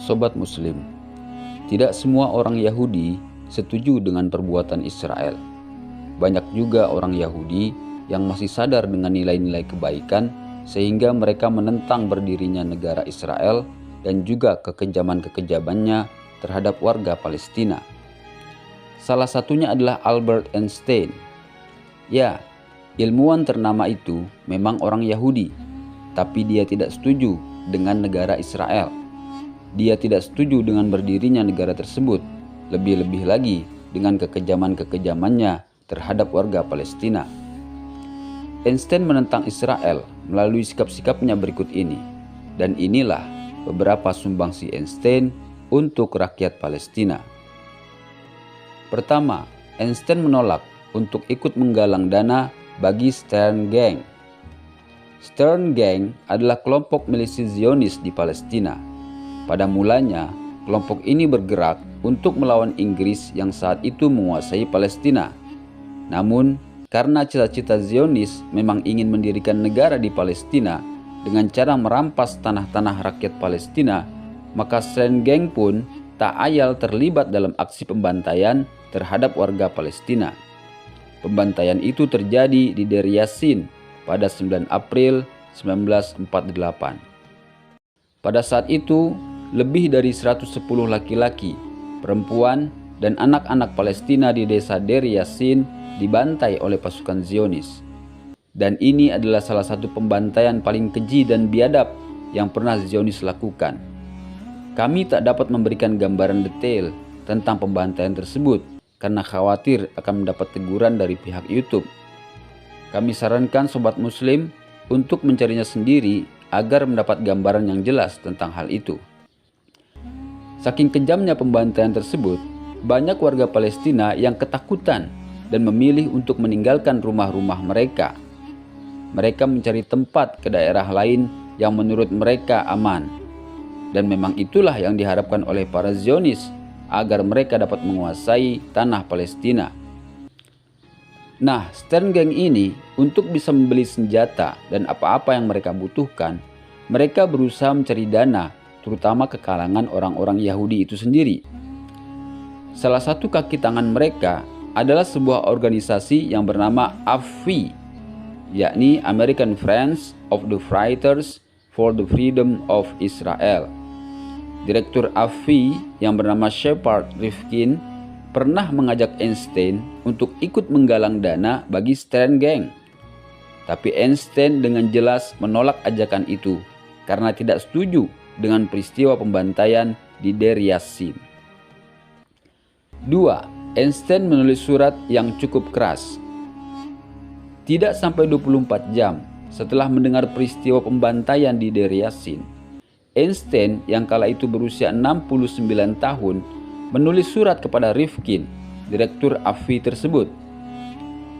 Sobat Muslim, tidak semua orang Yahudi setuju dengan perbuatan Israel. Banyak juga orang Yahudi yang masih sadar dengan nilai-nilai kebaikan sehingga mereka menentang berdirinya negara Israel dan juga kekejaman-kekejamannya terhadap warga Palestina. Salah satunya adalah Albert Einstein. Ya, ilmuwan ternama itu memang orang Yahudi, tapi dia tidak setuju dengan negara Israel. Dia tidak setuju dengan berdirinya negara tersebut, lebih-lebih lagi dengan kekejaman-kekejamannya terhadap warga Palestina. Einstein menentang Israel melalui sikap-sikapnya berikut ini, dan inilah beberapa sumbangsi Einstein untuk rakyat Palestina. Pertama, Einstein menolak untuk ikut menggalang dana bagi Stern Gang. Stern Gang adalah kelompok milisi Zionis di Palestina. Pada mulanya, kelompok ini bergerak untuk melawan Inggris yang saat itu menguasai Palestina. Namun, karena cita-cita Zionis memang ingin mendirikan negara di Palestina dengan cara merampas tanah-tanah rakyat Palestina, maka Stern Gang pun tak ayal terlibat dalam aksi pembantaian terhadap warga Palestina. Pembantaian itu terjadi di Deir Yassin pada 9 April 1948. Pada saat itu, lebih dari 110 laki-laki, perempuan, dan anak-anak Palestina di desa Deir Yassin dibantai oleh pasukan Zionis. Dan ini adalah salah satu pembantaian paling keji dan biadab yang pernah Zionis lakukan. Kami tak dapat memberikan gambaran detail tentang pembantaian tersebut karena khawatir akan mendapat teguran dari pihak YouTube. Kami sarankan Sobat Muslim untuk mencarinya sendiri agar mendapat gambaran yang jelas tentang hal itu. Saking kejamnya pembantaian tersebut, banyak warga Palestina yang ketakutan dan memilih untuk meninggalkan rumah-rumah mereka. Mereka mencari tempat ke daerah lain yang menurut mereka aman. Dan memang itulah yang diharapkan oleh para Zionis agar mereka dapat menguasai tanah Palestina. Nah, Stern Gang ini untuk bisa membeli senjata dan apa-apa yang mereka butuhkan, mereka berusaha mencari dana, terutama ke kalangan orang-orang Yahudi itu sendiri. Salah satu kaki tangan mereka adalah sebuah organisasi yang bernama AFI, yakni American Friends of the Fighters for the Freedom of Israel. Direktur AFI yang bernama Shepard Rifkin pernah mengajak Einstein untuk ikut menggalang dana bagi Stern Gang. Tapi Einstein dengan jelas menolak ajakan itu karena tidak setuju dengan peristiwa pembantaian di Deir Yassin. 2. Einstein menulis surat yang cukup keras. Tidak sampai 24 jam setelah mendengar peristiwa pembantaian di Deir Yassin, Einstein yang kala itu berusia 69 tahun menulis surat kepada Rifkin, direktur AFI tersebut.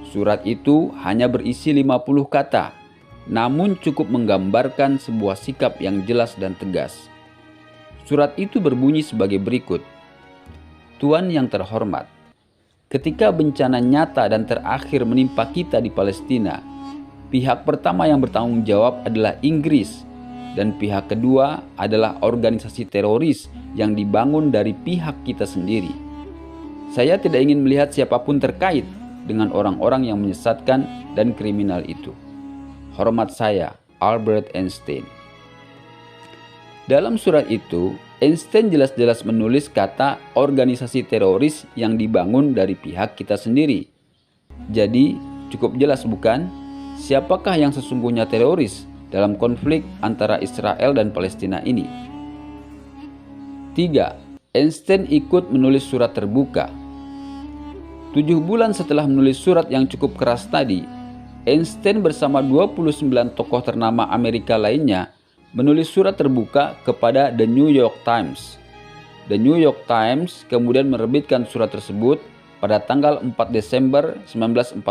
Surat itu hanya berisi 50 kata, namun cukup menggambarkan sebuah sikap yang jelas dan tegas. Surat itu berbunyi sebagai berikut. Tuan yang terhormat, ketika bencana nyata dan terakhir menimpa kita di Palestina, pihak pertama yang bertanggung jawab adalah Inggris, dan pihak kedua adalah organisasi teroris yang dibangun dari pihak kita sendiri. Saya tidak ingin melihat siapapun terkait dengan orang-orang yang menyesatkan dan kriminal itu. Hormat saya, Albert Einstein. Dalam surat itu, Einstein jelas-jelas menulis kata organisasi teroris yang dibangun dari pihak kita sendiri. Jadi, cukup jelas bukan? Siapakah yang sesungguhnya teroris dalam konflik antara Israel dan Palestina ini? 3. Einstein ikut menulis surat terbuka. 7 bulan setelah menulis surat yang cukup keras tadi, Einstein bersama 29 tokoh ternama Amerika lainnya menulis surat terbuka kepada The New York Times. The New York Times kemudian menerbitkan surat tersebut pada tanggal 4 Desember 1948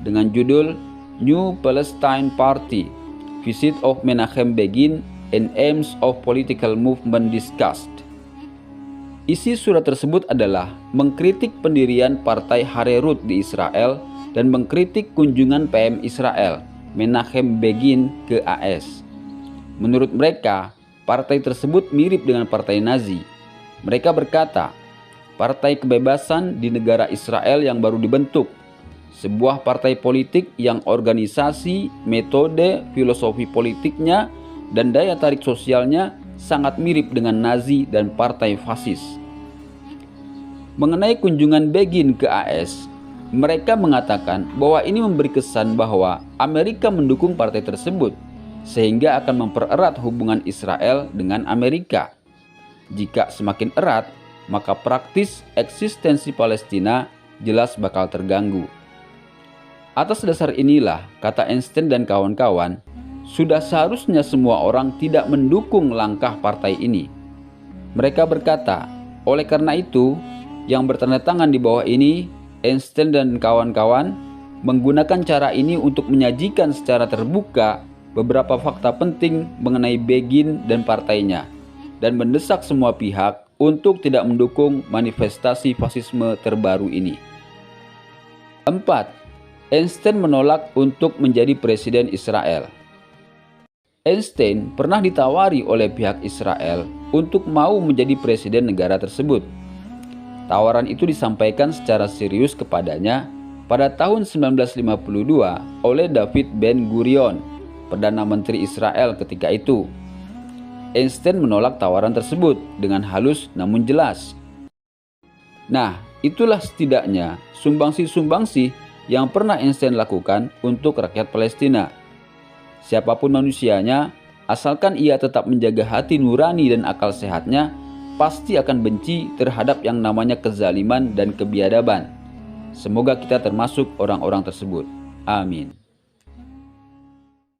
dengan judul New Palestine Party, Visit of Menachem Begin and Aims of Political Movement Discussed. Isi surat tersebut adalah mengkritik pendirian Partai Harerut di Israel dan mengkritik kunjungan PM Israel, Menachem Begin, ke AS. Menurut mereka, partai tersebut mirip dengan partai Nazi. Mereka berkata, Partai Kebebasan di negara Israel yang baru dibentuk, sebuah partai politik yang organisasi, metode, filosofi politiknya, dan daya tarik sosialnya sangat mirip dengan Nazi dan partai fasis. Mengenai kunjungan Begin ke AS, mereka mengatakan bahwa ini memberi kesan bahwa Amerika mendukung partai tersebut, sehingga akan mempererat hubungan Israel dengan Amerika. Jika semakin erat, maka praktis eksistensi Palestina jelas bakal terganggu. Atas dasar inilah, kata Einstein dan kawan-kawan, sudah seharusnya semua orang tidak mendukung langkah partai ini. Mereka berkata, oleh karena itu, yang bertanda tangan di bawah ini, Einstein dan kawan-kawan menggunakan cara ini untuk menyajikan secara terbuka beberapa fakta penting mengenai Begin dan partainya, dan mendesak semua pihak untuk tidak mendukung manifestasi fasisme terbaru ini. 4. Einstein menolak untuk menjadi presiden Israel. Einstein pernah ditawari oleh pihak Israel untuk mau menjadi presiden negara tersebut. Tawaran itu disampaikan secara serius kepadanya pada tahun 1952 oleh David Ben-Gurion, Perdana Menteri Israel ketika itu. Einstein menolak tawaran tersebut dengan halus namun jelas. Nah, itulah setidaknya sumbangsi-sumbangsi yang pernah Einstein lakukan untuk rakyat Palestina. Siapapun manusianya, asalkan ia tetap menjaga hati nurani dan akal sehatnya, pasti akan benci terhadap yang namanya kezaliman dan kebiadaban. Semoga kita termasuk orang-orang tersebut. Amin.